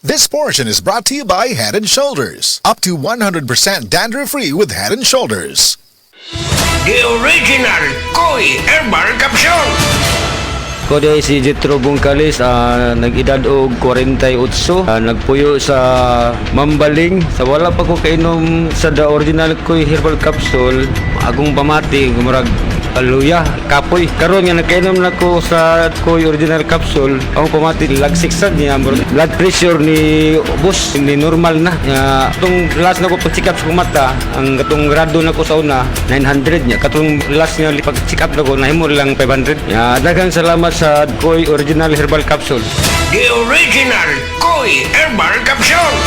This portion is brought to you by Head & Shoulders. Up to 100% dandruff-free with Head & Shoulders. The original Koi Herbal Capsule. Ko di si Jetro Bungkalis, nag-edad og 48, nagpuyo sa Mambaling. Sa wala pa ko kainom sa the original Koi Herbal Capsule, agong pamati, gumurag aluya, kapoy. Karon nga nagkainom na ko sa Koi Original Capsule, akong pamati, lagsiksan niya. Blood pressure ni boss, ni normal na. Itong last na ko pag-check up sa mata, ang katong grado na ko sa una, 900 niya. Katong last niya pag-check up na ko, nahimo lang 500. Daghang salamat sa Koi Original Herbal Capsule. The original Koi Herbal Capsule.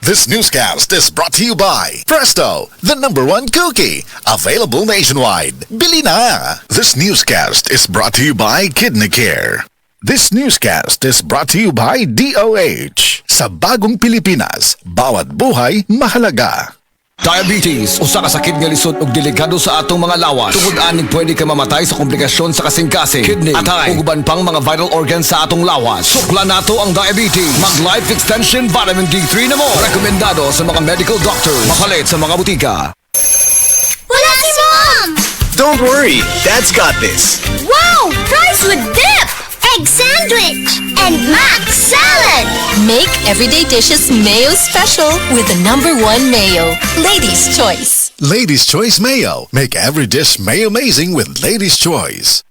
This newscast is brought to you by Presto, the #1 cookie. Available nationwide. Bili na! This newscast is brought to you by Kidney Care. This newscast is brought to you by DOH. Sa bagong Pilipinas, bawat buhay mahalaga. Diabetes, usa ka sakit nga lisod ug delikado sa atong mga lawas. Tungod aning pwede ka mamatay sa komplikasyon sa kasing-kasing, kidney, atay, ug uban pang mga vital organs sa atong lawas. Sukla nato ang diabetes. Mag Life Extension Vitamin D3 na mo. Rekomendado sa mga medical doctors. Mapalit sa mga butika. Wala si Mom! Don't worry, Dad's got this. Wow! Fries with dip! Egg sandwich! And mac salad! Make everyday dishes mayo special with the #1 mayo. Ladies' Choice. Ladies' Choice Mayo. Make every dish mayo amazing with Ladies' Choice.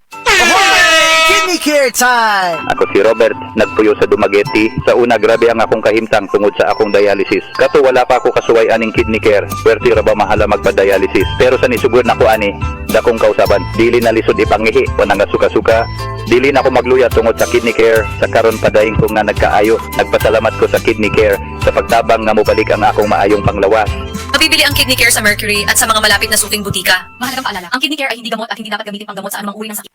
Kidney Care time! Ako si Robert, nagpuyo sa Dumaguete. Sa una, grabe ang akong kahimtang tungod sa akong dialysis. Kato wala pa ako kasuway aning kidney care. Pwerte ra ba mahala magpa-dialysis? Pero sa nisugod na ko ani, dakong kausaban. Dili na lisod ipangihi o nga suka-suka. Dili na ako magluya tungod sa kidney care. Sa karon padayon ko nga nagkaayo. Nagpasalamat ko sa kidney care sa pagtabang nga mobalik ang akong maayong panglawas. Mabibili ang Kidney Care sa Mercury at sa mga malapit na suking butika. Mahalagang paalala, ang Kidney Care ay hindi gamot at hindi dapat gamitin pang gamot sa anumang uri ng sakit.